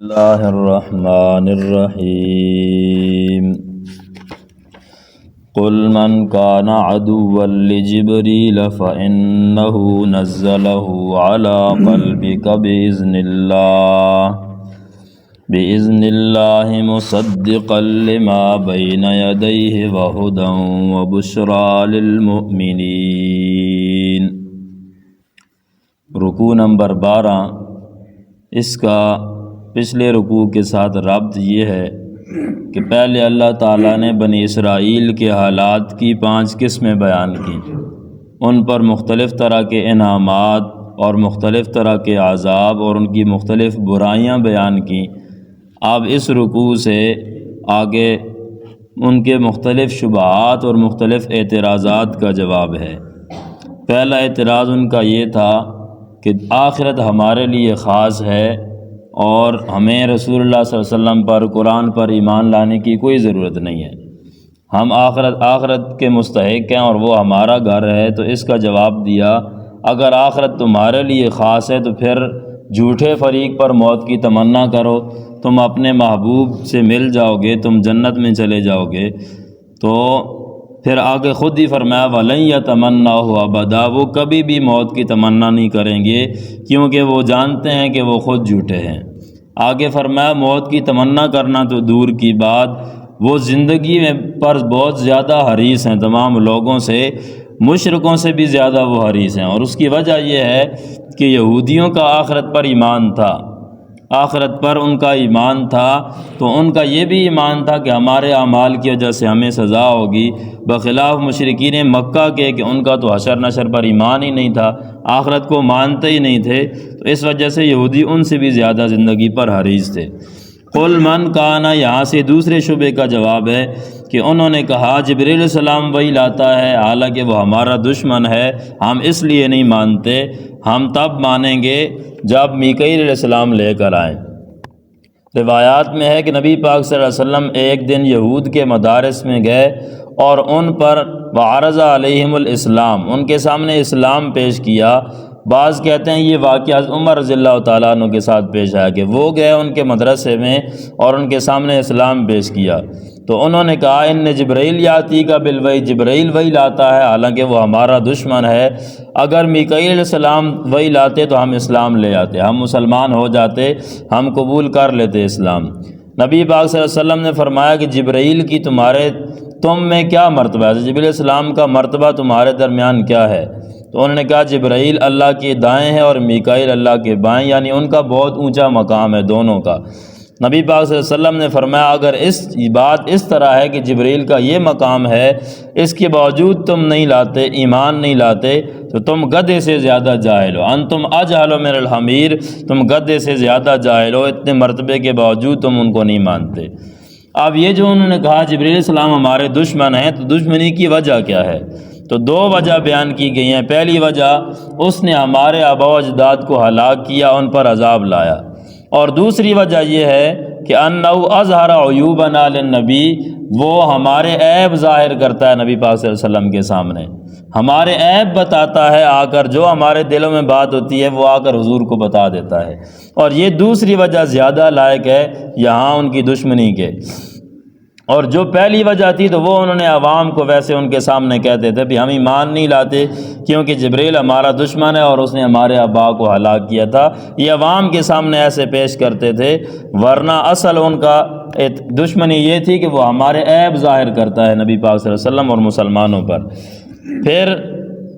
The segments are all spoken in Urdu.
اللہ الرحمن الرحیم قل من كان عدوا لجبريل فإنه نزله على قلبك بإذن الله مصدقا لما بين يديه وهدى وبشرى للمؤمنين۔ رکوع نمبر 12، اس کا پچھلے رکوع کے ساتھ ربط یہ ہے کہ پہلے اللہ تعالیٰ نے بنی اسرائیل کے حالات کی 5 قسمیں بیان کی، ان پر مختلف طرح کے انعامات اور مختلف طرح کے عذاب اور ان کی مختلف برائیاں بیان کیں۔ اب اس رکوع سے آگے ان کے مختلف شبہات اور مختلف اعتراضات کا جواب ہے۔ پہلا اعتراض ان کا یہ تھا کہ آخرت ہمارے لیے خاص ہے اور ہمیں رسول اللہ صلی اللہ علیہ وسلم پر، قرآن پر ایمان لانے کی کوئی ضرورت نہیں ہے، ہم آخرت کے مستحق ہیں اور وہ ہمارا گھر ہے۔ تو اس کا جواب دیا، اگر آخرت تمہارے لیے خاص ہے تو پھر جھوٹے فریق پر موت کی تمنا کرو، تم اپنے محبوب سے مل جاؤ گے، تم جنت میں چلے جاؤ گے۔ تو پھر آگے خود ہی فرمایا وَلَن يَتَمَنَّوْهُ أَبَدًا، وہ کبھی بھی موت کی تمنا نہیں کریں گے کیونکہ وہ جانتے ہیں کہ وہ خود جھوٹے ہیں۔ آگے فرمایا موت کی تمنا کرنا تو دور کی بات، وہ زندگی میں پر بہت زیادہ حریص ہیں، تمام لوگوں سے، مشرکوں سے بھی زیادہ وہ حریص ہیں۔ اور اس کی وجہ یہ ہے کہ یہودیوں کا آخرت پر ایمان تھا، آخرت پر ان کا ایمان تھا، تو ان کا یہ بھی ایمان تھا کہ ہمارے اعمال کی وجہ سے ہمیں سزا ہوگی، بخلاف مشرکین مکہ کے کہ ان کا تو حشر نشر پر ایمان ہی نہیں تھا، آخرت کو مانتے ہی نہیں تھے، تو اس وجہ سے یہودی ان سے بھی زیادہ زندگی پر حریص تھے۔ قل من کان، یہاں سے دوسرے شبے کا جواب ہے کہ انہوں نے کہا جبریل علیہ السلام وہی لاتا ہے حالانکہ وہ ہمارا دشمن ہے، ہم اس لیے نہیں مانتے، ہم تب مانیں گے جب میکائیل علیہ السلام لے کر آئیں۔ روایات میں ہے کہ نبی پاک صلی اللہ علیہ وسلم ایک دن یہود کے مدارس میں گئے اور ان پر وعرض علیہم الاسلام، ان کے سامنے اسلام پیش کیا۔ بعض کہتے ہیں یہ واقعہ عمر رضی اللہ تعالیٰ عنہ کے ساتھ پیش آیا کہ وہ گئے ان کے مدرسے میں اور ان کے سامنے اسلام پیش کیا، تو انہوں نے کہا ان جبرائیل یاتی کا بالوحی، جبرائیل وہی لاتا ہے حالانکہ وہ ہمارا دشمن ہے، اگر میکائیل علیہ السلام وہی لاتے تو ہم اسلام لے آتے، ہم مسلمان ہو جاتے، ہم قبول کر لیتے اسلام۔ نبی پاک صلی اللہ علیہ وسلم نے فرمایا کہ جبرائیل کی تم میں کیا مرتبہ ہے، جبرائیل علیہ السلام کا مرتبہ تمہارے درمیان کیا ہے؟ تو انہوں نے کہا جبرائیل اللہ کے دائیں ہیں اور میکائیل اللہ کے بائیں، یعنی ان کا بہت اونچا مقام ہے دونوں کا۔ نبی پاک صلی اللہ علیہ وسلم نے فرمایا اگر بات اس طرح ہے کہ جبرائیل کا یہ مقام ہے، اس کے باوجود تم نہیں لاتے، ایمان نہیں لاتے، تو تم گدھے سے زیادہ جاہل ہو، انتم اجہل من الحمیر، تم گدھے سے زیادہ جاہل ہو، اتنے مرتبے کے باوجود تم ان کو نہیں مانتے۔ اب یہ جو انہوں نے کہا جبرائیل علیہ السلام ہمارے دشمن ہیں، تو دشمنی کی وجہ کیا ہے؟ تو 2 وجہ بیان کی گئی ہیں۔ پہلی وجہ اس نے ہمارے آباء و اجداد کو ہلاک کیا، ان پر عذاب لایا، اور دوسری وجہ یہ ہے کہ انہ اظہر عیوبنا للنبی، وہ ہمارے عیب ظاہر کرتا ہے نبی پاک صلی اللہ علیہ وسلم کے سامنے، ہمارے عیب بتاتا ہے آ کر، جو ہمارے دلوں میں بات ہوتی ہے وہ آ کر حضور کو بتا دیتا ہے، اور یہ دوسری وجہ زیادہ لائق ہے یہاں ان کی دشمنی کے۔ اور جو پہلی وجہ تھی تو وہ انہوں نے عوام کو ویسے ان کے سامنے کہتے تھے بھی ہم ایمان نہیں لاتے کیونکہ جبرائیل ہمارا دشمن ہے اور اس نے ہمارے آباء کو ہلاک کیا تھا، یہ عوام کے سامنے ایسے پیش کرتے تھے، ورنہ اصل ان کا دشمنی یہ تھی کہ وہ ہمارے عیب ظاہر کرتا ہے نبی پاک صلی اللہ علیہ وسلم اور مسلمانوں پر۔ پھر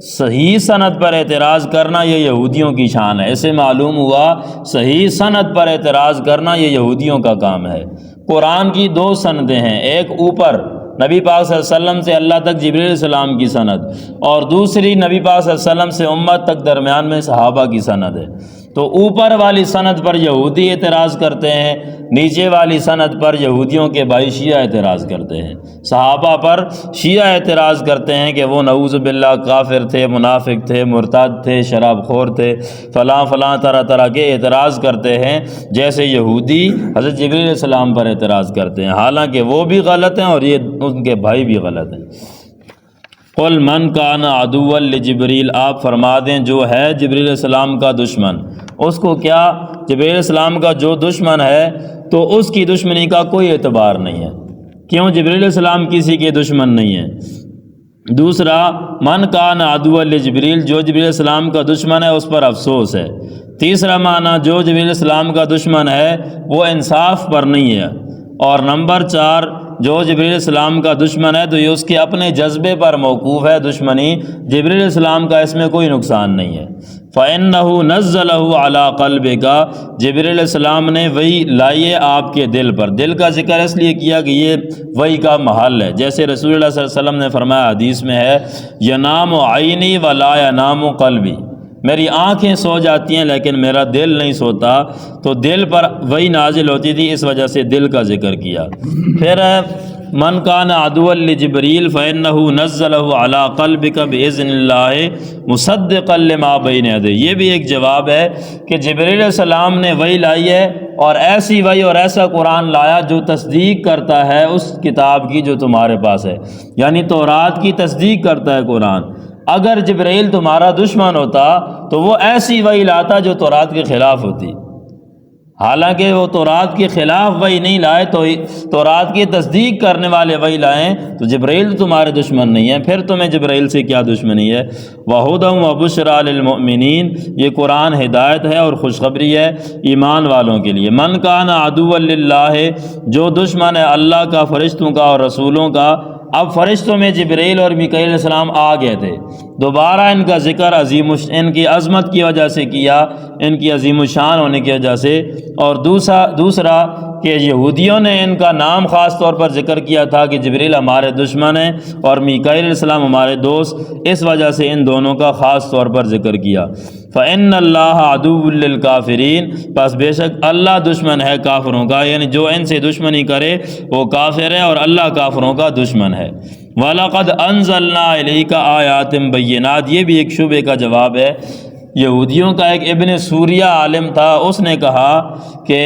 صحیح سند پر اعتراض کرنا یہ یہودیوں کی شان ہے، اسے معلوم ہوا صحیح سند پر اعتراض کرنا یہ یہودیوں کا کام ہے۔ قرآن کی 2 سندیں ہیں، ایک اوپر نبی پاک صلی اللہ علیہ وسلم سے اللہ تک جبرائیل علیہ السلام کی سند، اور دوسری نبی پاک صلی اللہ علیہ وسلم سے امت تک درمیان میں صحابہ کی سند ہے۔ تو اوپر والی سند پر یہودی اعتراض کرتے ہیں، نیچے والی سند پر یہودیوں کے بھائی شیعہ اعتراض کرتے ہیں، صحابہ پر شیعہ اعتراض کرتے ہیں کہ وہ نعوذ باللہ کافر تھے، منافق تھے، مرتد تھے، شراب خور تھے، فلاں فلاں طرح طرح کے اعتراض کرتے ہیں، جیسے یہودی حضرت جبرائیل علیہ السلام پر اعتراض کرتے ہیں، حالانکہ وہ بھی غلط ہیں اور یہ ان کے بھائی بھی غلط ہیں۔ قل من کان عدوا لجبریل، آپ فرما دیں جو ہے جبریل علیہ السلام کا دشمن، اس کو کیا جبریل علیہ السلام کا جو دشمن ہے تو اس کی دشمنی کا کوئی اعتبار نہیں ہے، کیوں جبریل علیہ السلام کسی کے دشمن نہیں ہے۔ دوسرا، من کان عدو لجبریل، جو جبریل علیہ السلام کا دشمن ہے اس پر افسوس ہے۔ تیسرا معنی، جو جبریل علیہ السلام کا دشمن ہے وہ انصاف پر نہیں ہے۔ اور نمبر 4، جو جبریل علیہ السلام کا دشمن ہے تو یہ اس کے اپنے جذبے پر موقوف ہے دشمنی، جبریل علیہ السلام کا اس میں کوئی نقصان نہیں ہے۔ فَإِنَّهُ نَزَّلَهُ عَلَىٰ قَلْبِكَ، جبریل علیہ السلام نے وحی لائی ہے آپ کے دل پر۔ دل کا ذکر اس لیے کیا کہ یہ وحی کا محل ہے، جیسے رسول اللہ صلی اللہ علیہ وسلم نے فرمایا، حدیث میں ہے، يَنَامُ عَيْنِي وَلَا يَنَامُ قَلْبِي، میری آنکھیں سو جاتی ہیں لیکن میرا دل نہیں سوتا۔ تو دل پر وحی نازل ہوتی تھی، اس وجہ سے دل کا ذکر کیا۔ پھر من کان عدوا لجبریل فإنه نزله على قلبك بإذن اللہ مصدقا لما بین یدیہ، یہ بھی ایک جواب ہے کہ جبریل علیہ السلام نے وحی لائی ہے اور ایسی وحی اور ایسا قرآن لایا جو تصدیق کرتا ہے اس کتاب کی جو تمہارے پاس ہے، یعنی تورات کی تصدیق کرتا ہے قرآن۔ اگر جبرائیل تمہارا دشمن ہوتا تو وہ ایسی وحی لاتا جو تورات کے خلاف ہوتی، حالانکہ وہ تورات کے خلاف وحی نہیں لائے، تو تورات کی تصدیق کرنے والے وحی لائیں، تو جبرائیل تو تمہارے دشمن نہیں ہیں، پھر تمہیں جبرائیل سے کیا دشمنی ہے۔ وَهُدًى وَبُشْرَىٰ لِلْمُؤْمِنِينَ، یہ قرآن ہدایت ہے اور خوشخبری ہے ایمان والوں کے لیے۔ من کان عدوا للہ، جو دشمن ہے اللہ کا، فرشتوں کا اور رسولوں کا۔ اب فرشتوں میں جبرائیل اور میکائیل علیہ السلام آ گئے تھے، دوبارہ ان کا ذکر ان کی عظمت کی وجہ سے کیا، ان کی عظیم الشان ہونے کی وجہ سے۔ اور دوسرا کہ یہودیوں نے ان کا نام خاص طور پر ذکر کیا تھا کہ جبرائیل ہمارے دشمن ہیں اور میکائیل علیہ السلام ہمارے دوست، اس وجہ سے ان دونوں کا خاص طور پر ذکر کیا۔ فَإِنَّ اللَّهَ عَدُوٌّ لِّلْكَافِرِينَ، پس بے شک اللہ دشمن ہے کافروں کا، یعنی جو ان سے دشمنی کرے وہ کافر ہے اور اللہ کافروں کا دشمن ہے۔ وَلَقَدْ أَنزَلْنَا إِلَيْكَ آيَاتٍ بَيِّنَاتٍ، یہ بھی ایک شبہے کا جواب ہے۔ یہودیوں کا ایک ابن سوریہ عالم تھا، اس نے کہا کہ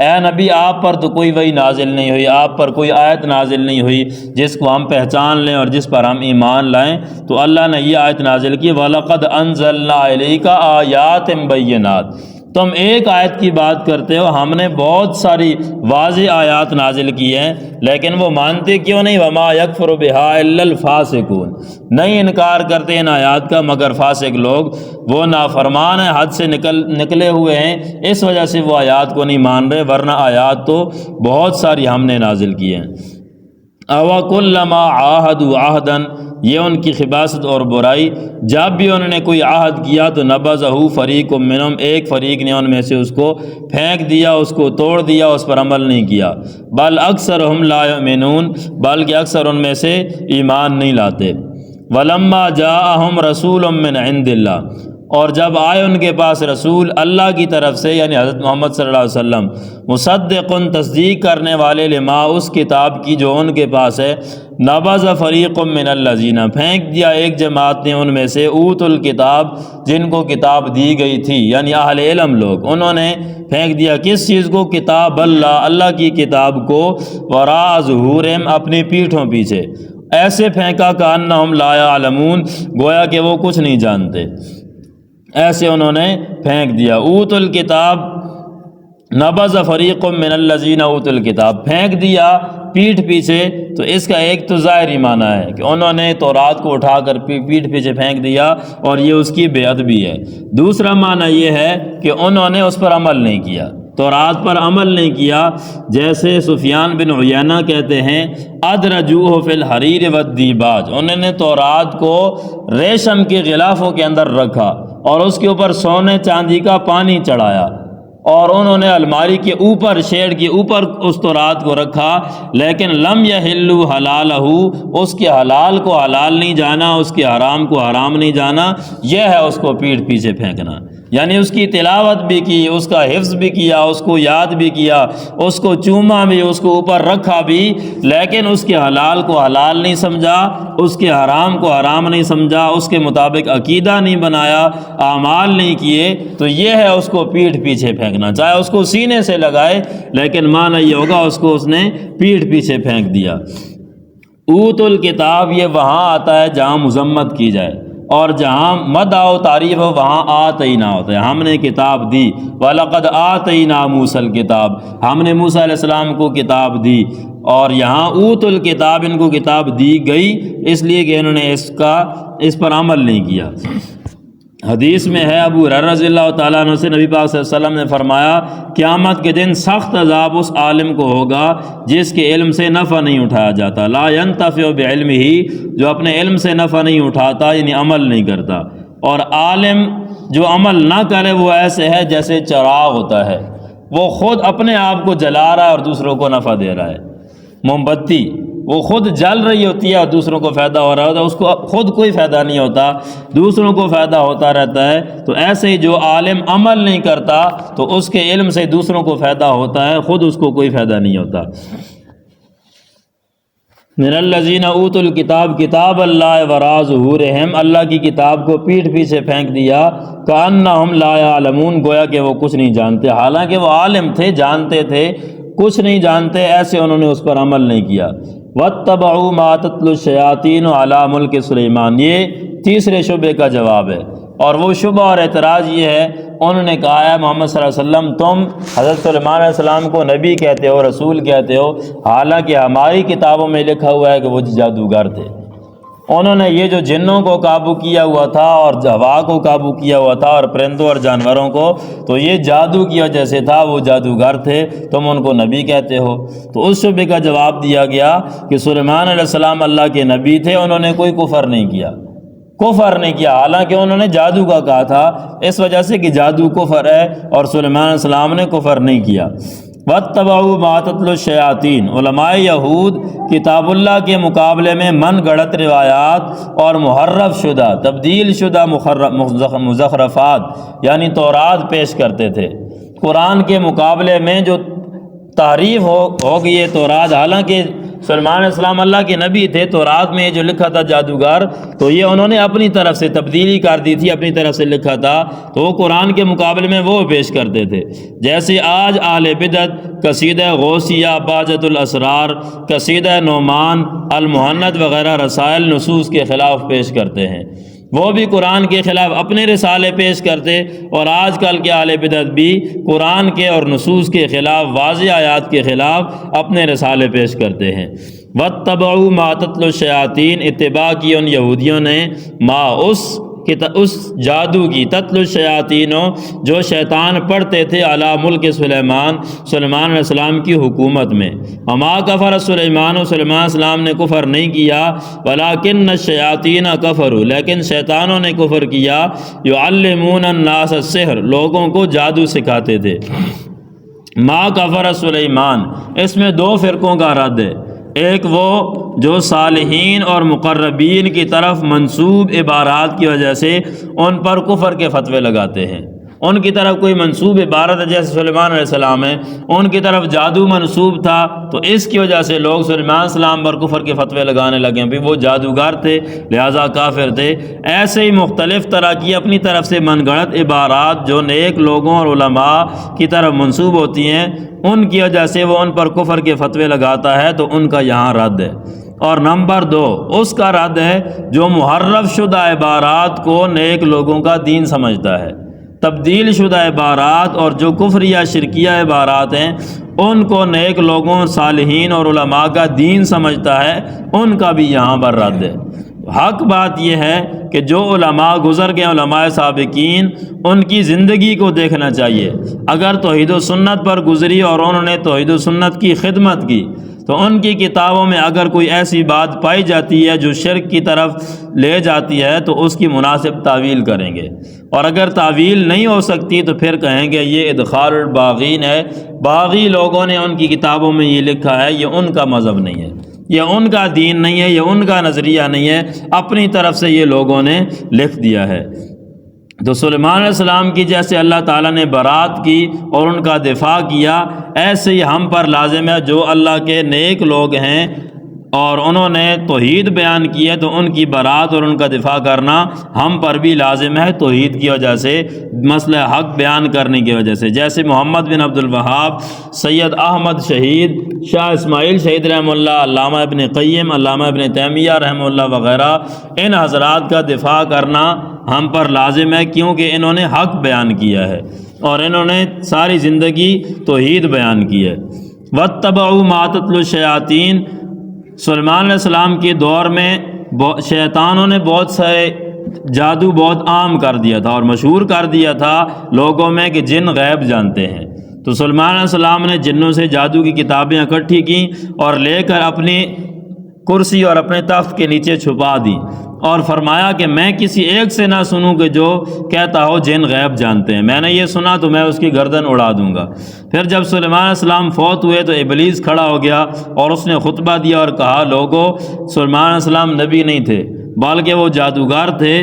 اے نبی آپ پر تو کوئی وحی نازل نہیں ہوئی، آپ پر کوئی آیت نازل نہیں ہوئی جس کو ہم پہچان لیں اور جس پر ہم ایمان لائیں، تو اللہ نے یہ آیت نازل کی، وَلَقَدْ أَنزَلْنَا إِلَيْكَ آيَاتٍ بَيِّنَاتٍ، تم ایک آیت کی بات کرتے ہو، ہم نے بہت ساری واضح آیات نازل کی ہیں، لیکن وہ مانتے کیوں نہیں؟ وَمَا يَكْفُرُ بِهَا إِلَّا الْفَاسِقُونَ، نہیں انکار کرتے ان آیات کا مگر فاسق لوگ، وہ نافرمان ہیں، حد سے نکلے ہوئے ہیں، اس وجہ سے وہ آیات کو نہیں مان رہے، ورنہ آیات تو بہت ساری ہم نے نازل کی ہیں۔ أَوَكُلَّمَا عَاهَدُوا عَهْدًا، یہ ان کی خباثت اور برائی، جب بھی انہوں نے کوئی عہد کیا تو نبذہ فریق منہم، ایک فریق نے ان میں سے اس کو پھینک دیا، اس کو توڑ دیا، اس پر عمل نہیں کیا۔ بل اکثرہم لا یؤمنون، بلکہ اکثر ان میں سے ایمان نہیں لاتے۔ ولما جاءہم رسول من عند اللہ، اور جب آئے ان کے پاس رسول اللہ کی طرف سے، یعنی حضرت محمد صلی اللہ علیہ وسلم، مصدق، تصدیق کرنے والے، لما، اس کتاب کی جو ان کے پاس ہے، نبذ فریق من الذین، پھینک دیا ایک جماعت نے ان میں سے، اوت الکتاب، جن کو کتاب دی گئی تھی، یعنی اہل علم لوگ، انہوں نے پھینک دیا کس چیز کو؟ کتاب اللہ، اللہ کی کتاب کو، وراء ظہورہم، اپنی پیٹھوں پیچھے، ایسے پھینکا کأنہم لا یعلمون، گویا کہ وہ کچھ نہیں جانتے، ایسے انہوں نے پھینک دیا۔ اوت الکتاب، نبذ فریق من الذین اوت الکتاب، پھینک دیا پیٹھ پیچھے، تو اس کا ایک تو ظاہری معنی ہے کہ انہوں نے تورات کو اٹھا کر پیٹھ پیچھے پھینک دیا اور یہ اس کی بے ادبی ہے۔ دوسرا معنی یہ ہے کہ انہوں نے اس پر عمل نہیں کیا، تورات پر عمل نہیں کیا، جیسے سفیان بن عیینہ کہتے ہیں، ادرجوہ فی الحریر والدیباج، انہوں نے تورات کو ریشم کے غلافوں کے اندر رکھا اور اس کے اوپر سونے چاندی کا پانی چڑھایا، اور انہوں نے الماری کے اوپر، شیڈ کے اوپر اس تورات کو رکھا، لیکن لم یحلوا حلالہ، اس کے حلال کو حلال نہیں جانا، اس کے حرام کو حرام نہیں جانا، یہ ہے اس کو پیٹھ پیچھے پھینکنا۔ یعنی اس کی تلاوت بھی کی، اس کا حفظ بھی کیا، اس کو یاد بھی کیا، اس کو چوما بھی، اس کو اوپر رکھا بھی، لیکن اس کے حلال کو حلال نہیں سمجھا، اس کے حرام کو حرام نہیں سمجھا، اس کے مطابق عقیدہ نہیں بنایا، اعمال نہیں کیے، تو یہ ہے اس کو پیٹھ پیچھے پھینکنا۔ چاہے اس کو سینے سے لگائے، لیکن معنی یہ ہوگا اس کو اس نے پیٹھ پیچھے پھینک دیا۔ اوت الکتاب، یہ وہاں آتا ہے جہاں مذمت کی جائے، اور جہاں مدح و تعریف ہو وہاں آتینا ہوتا ہے، ہم نے کتاب دی۔ وَلَقَدْ آتَيْنَا مُوسَى الْكِتاب، ہم نے موسیٰ علیہ السلام کو کتاب دی، اور یہاں اوت الکتاب، ان کو کتاب دی گئی اس لیے کہ انہوں نے اس پر عمل نہیں کیا۔ حدیث میں ہے ابو ہریرہ رضی اللہ تعالیٰ عنہ سے نبی پاک صلی اللہ علیہ وسلم نے فرمایا قیامت کے دن سخت عذاب اس عالم کو ہوگا جس کے علم سے نفع نہیں اٹھایا جاتا، لا ينتفع بعلمہ، جو اپنے علم سے نفع نہیں اٹھاتا یعنی عمل نہیں کرتا۔ اور عالم جو عمل نہ کرے وہ ایسے ہے جیسے چراغ ہوتا ہے، وہ خود اپنے آپ کو جلا رہا ہے اور دوسروں کو نفع دے رہا ہے۔ موم بتی وہ خود جل رہی ہوتی ہے اور دوسروں کو فائدہ ہو رہا ہوتا ہے، اس کو خود کوئی فائدہ نہیں ہوتا، دوسروں کو فائدہ ہوتا رہتا ہے۔ تو ایسے ہی جو عالم عمل نہیں کرتا تو اس کے علم سے دوسروں کو فائدہ ہوتا ہے، خود اس کو کوئی فائدہ نہیں ہوتا۔ من الذین اوتوا الکتاب کتاب اللہ وراء ظہورہم، اللہ کی کتاب کو پیٹھ پیچھے پھینک دیا، کأنہم لا یعلمون، گویا کہ وہ کچھ نہیں جانتے، حالانکہ وہ عالم تھے، جانتے تھے، کچھ نہیں جانتے، ایسے انہوں نے اس پر عمل نہیں کیا۔ وَاتَّبَعُوا مَا تَتْلُو الشَّيَاطِينُ عَلَىٰ مُلْكِ سُلَيْمَانَ، یہ تیسرے شبے کا جواب ہے، اور وہ شبہ اور اعتراض یہ ہے، انہوں نے کہا ہے محمد صلی اللہ علیہ وسلم تم حضرت سلیمان علیہ السلام کو نبی کہتے ہو، رسول کہتے ہو، حالانکہ ہماری کتابوں میں لکھا ہوا ہے کہ وہ جادوگر تھے۔ انہوں نے یہ جو جنوں کو قابو کیا ہوا تھا اور ہوا کو قابو کیا ہوا تھا اور پرندوں اور جانوروں کو، تو یہ جادو کی وجہ سے تھا، وہ جادوگر تھے، تم ان کو نبی کہتے ہو۔ تو اس شبے کا جواب دیا گیا کہ سلیمان علیہ السلام اللہ کے نبی تھے، انہوں نے کوئی کفر نہیں کیا، حالانکہ انہوں نے جادو کا کہا تھا، اس وجہ سے کہ جادو کفر ہے، اور سلیمان علیہ السلام نے کفر نہیں کیا۔ وَاتَّبَعُوا مَا تَتْلُو الشَّيَاطِينُ، علماء یہود کتاب اللہ کے مقابلے میں من گھڑت روایات اور محرف شدہ، تبدیل شدہ مزخرفات یعنی تورات پیش کرتے تھے۔ قرآن کے مقابلے میں جو تحریف ہو گئی ہے تورات، حالانکہ سلیمان علیہ السلام اللہ کے نبی تھے، تورات میں جو لکھا تھا جادوگر، تو یہ انہوں نے اپنی طرف سے تبدیلی کر دی تھی، اپنی طرف سے لکھا تھا، تو وہ قرآن کے مقابلے میں وہ پیش کرتے تھے۔ جیسے آج اہل بدعت قصیدہ غوثیہ، باجت الاسرار، قصیدہ نعمان، المہند وغیرہ رسائل نصوص کے خلاف پیش کرتے ہیں، وہ بھی قرآن کے خلاف اپنے رسالے پیش کرتے، اور آج کل کے اہل بدعت بھی قرآن کے اور نصوص کے خلاف، واضح آیات کے خلاف اپنے رسالے پیش کرتے ہیں۔ وَاتَّبَعُوا مَا تَتْلُو الشَّيَاطِينُ، اتباع کی ان یہودیوں نے اس جادو کی، تتلو الشیاطین جو شیطان پڑھتے تھے، علی ملک سلیمان علیہ السلام کی حکومت میں۔ وما کفر سلیمان، سلیمان علیہ السلام نے کفر نہیں کیا، ولکن الشیاطین کفروا، لیکن شیطانوں نے کفر کیا، یعلمون الناس السحر، لوگوں کو جادو سکھاتے تھے۔ ما کفر سلیمان، اس میں دو فرقوں کا رد ہے، ایک وہ جو صالحین اور مقربین کی طرف منسوب عبارات کی وجہ سے ان پر کفر کے فتوے لگاتے ہیں، ان کی طرف کوئی منسوب عبارت ہے، جیسے سلیمان علیہ السلام ہے، ان کی طرف جادو منسوب تھا، تو اس کی وجہ سے لوگ سلیمان علیہ السلام پر کفر کے فتوے لگانے لگے ہیں، وہ جادوگر تھے لہذا کافر تھے۔ ایسے ہی مختلف طرح کی اپنی طرف سے من گھڑت عبارات جو نیک لوگوں اور علماء کی طرف منسوب ہوتی ہیں، ان کی وجہ سے وہ ان پر کفر کے فتوے لگاتا ہے، تو ان کا یہاں رد ہے۔ اور نمبر دو، اس کا رد ہے جو محرف شدہ عبارات کو نیک لوگوں کا دین سمجھتا ہے، تبدیل شدہ عبارات اور جو کفر یا شرکیہ عبارات ہیں ان کو نیک لوگوں، صالحین اور علماء کا دین سمجھتا ہے، ان کا بھی یہاں پر رد ہے۔ حق بات یہ ہے کہ جو علماء گزر گئے، علماء سابقین، ان کی زندگی کو دیکھنا چاہیے۔ اگر توحید و سنت پر گزری اور انہوں نے توحید و سنت کی خدمت کی، تو ان کی کتابوں میں اگر کوئی ایسی بات پائی جاتی ہے جو شرک کی طرف لے جاتی ہے تو اس کی مناسب تعویل کریں گے، اور اگر تعویل نہیں ہو سکتی تو پھر کہیں گے یہ ادخال الباغین ہے، باغی لوگوں نے ان کی کتابوں میں یہ لکھا ہے، یہ ان کا مذہب نہیں ہے، یہ ان کا دین نہیں ہے، یہ ان کا نظریہ نہیں ہے، اپنی طرف سے یہ لوگوں نے لکھ دیا ہے۔ تو سلیمان علیہ السلام کی جیسے اللہ تعالیٰ نے برات کی اور ان کا دفاع کیا، ایسے ہی ہم پر لازم ہے جو اللہ کے نیک لوگ ہیں، اور انہوں نے توحید بیان کی ہے تو ان کی برات اور ان کا دفاع کرنا ہم پر بھی لازم ہے توحید کی وجہ سے، مسئلہ حق بیان کرنے کی وجہ سے۔ جیسے محمد بن عبد الوہاب، سید احمد شہید، شاہ اسماعیل شہید رحمہ اللہ، علامہ ابن قیم، علامہ ابن تیمیہ رحمہ اللہ وغیرہ، ان حضرات کا دفاع کرنا ہم پر لازم ہے، کیونکہ انہوں نے حق بیان کیا ہے اور انہوں نے ساری زندگی توحید بیان کی ہے۔ وَاتَّبَعُوا مَا تَتْلُو الشَّيَاطِينُ، سلیمان علیہ السلام کے دور میں شیطانوں نے بہت سارے جادو بہت عام کر دیا تھا اور مشہور کر دیا تھا لوگوں میں کہ جن غیب جانتے ہیں۔ تو سلیمان علیہ السلام نے جنوں سے جادو کی کتابیں اکٹھی کیں اور لے کر اپنی کرسی اور اپنے تخت کے نیچے چھپا دی اور فرمایا کہ میں کسی ایک سے نہ سنوں کہ جو کہتا ہو جن غیب جانتے ہیں، میں نے یہ سنا تو میں اس کی گردن اڑا دوں گا۔ پھر جب سلیمان علیہ السلام فوت ہوئے تو ابلیس کھڑا ہو گیا اور اس نے خطبہ دیا اور کہا، لوگو سلیمان علیہ السلام نبی نہیں تھے بلکہ وہ جادوگر تھے،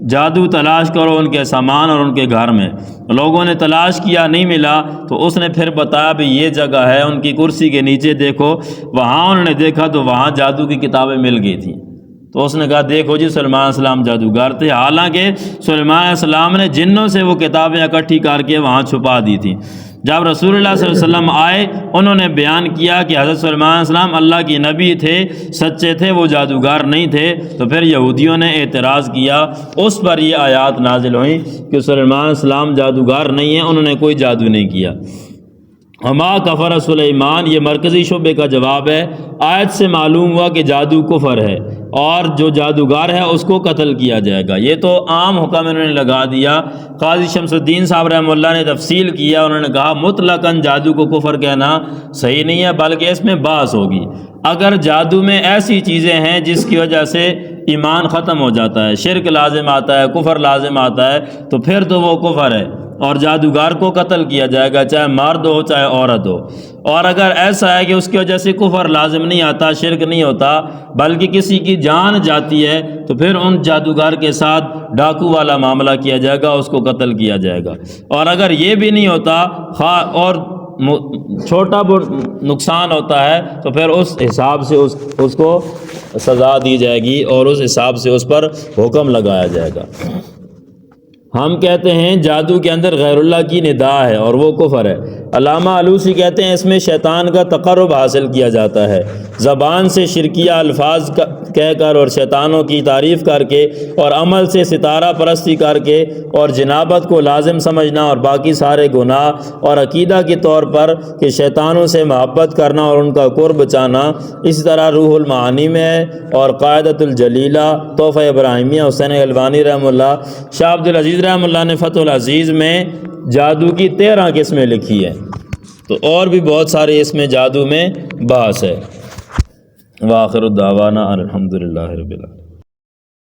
جادو تلاش کرو ان کے سامان اور ان کے گھر میں۔ لوگوں نے تلاش کیا، نہیں ملا، تو اس نے پھر بتایا بھی یہ جگہ ہے، ان کی کرسی کے نیچے دیکھو۔ وہاں انہوں نے دیکھا تو وہاں جادو کی کتابیں مل گئی تھیں۔ تو اس نے کہا دیکھو جی سلیمان علیہ السلام جادوگر تھے، حالانکہ سلیمان علیہ السلام نے جنوں سے وہ کتابیں اکٹھی کر کے وہاں چھپا دی تھیں۔ جب رسول اللہ صلی اللہ علیہ وسلم آئے، انہوں نے بیان کیا کہ حضرت سلیمان علیہ السلام اللہ کی نبی تھے، سچے تھے، وہ جادوگر نہیں تھے، تو پھر یہودیوں نے اعتراض کیا، اس پر یہ آیات نازل ہوئیں کہ سلیمان علیہ السلام جادوگر نہیں ہیں، انہوں نے کوئی جادو نہیں کیا۔ وما کفر سلیمان، یہ مرکزی شعبے کا جواب ہے۔ آیت سے معلوم ہوا کہ جادو کفر ہے اور جو جادوگر ہے اس کو قتل کیا جائے گا۔ یہ تو عام حکم انہوں نے لگا دیا۔ قاضی شمس الدین صاحب رحمہ اللہ نے تفصیل کیا، انہوں نے کہا مطلقاً جادو کو کفر کہنا صحیح نہیں ہے، بلکہ اس میں بحث ہوگی۔ اگر جادو میں ایسی چیزیں ہیں جس کی وجہ سے ایمان ختم ہو جاتا ہے، شرک لازم آتا ہے، کفر لازم آتا ہے، تو پھر تو وہ کفر ہے اور جادوگر کو قتل کیا جائے گا، چاہے مرد ہو چاہے عورت ہو۔ اور اگر ایسا ہے کہ اس کی وجہ سے کفر لازم نہیں آتا، شرک نہیں ہوتا، بلکہ کسی کی جان جاتی ہے، تو پھر ان جادوگر کے ساتھ ڈاکو والا معاملہ کیا جائے گا، اس کو قتل کیا جائے گا۔ اور اگر یہ بھی نہیں ہوتا اور چھوٹا نقصان ہوتا ہے تو پھر اس حساب سے اس کو سزا دی جائے گی اور اس حساب سے اس پر حکم لگایا جائے گا۔ ہم کہتے ہیں جادو کے اندر غیر اللہ کی ندا ہے اور وہ کفر ہے۔ علامہ آلوسی کہتے ہیں اس میں شیطان کا تقرب حاصل کیا جاتا ہے، زبان سے شرکیہ الفاظ کہہ کر اور شیطانوں کی تعریف کر کے، اور عمل سے ستارہ پرستی کر کے، اور جنابت کو لازم سمجھنا اور باقی سارے گناہ، اور عقیدہ کے طور پر کہ شیطانوں سے محبت کرنا اور ان کا قرب چاہنا۔ اسی طرح روح المعانی میں ہے، اور قاعدۃ الجلیلہ، تحفہ ابراہیمیہ حسین الوانی رحمہ اللہ، شاہ عبد العزیز رحمہ اللہ نے فتح العزیز میں جادو کی 13 قسمیں لکھی ہیں، تو اور بھی بہت سارے اس میں جادو میں بحث ہے۔ وآخر الدعوانا الحمدللہ رب العالمین۔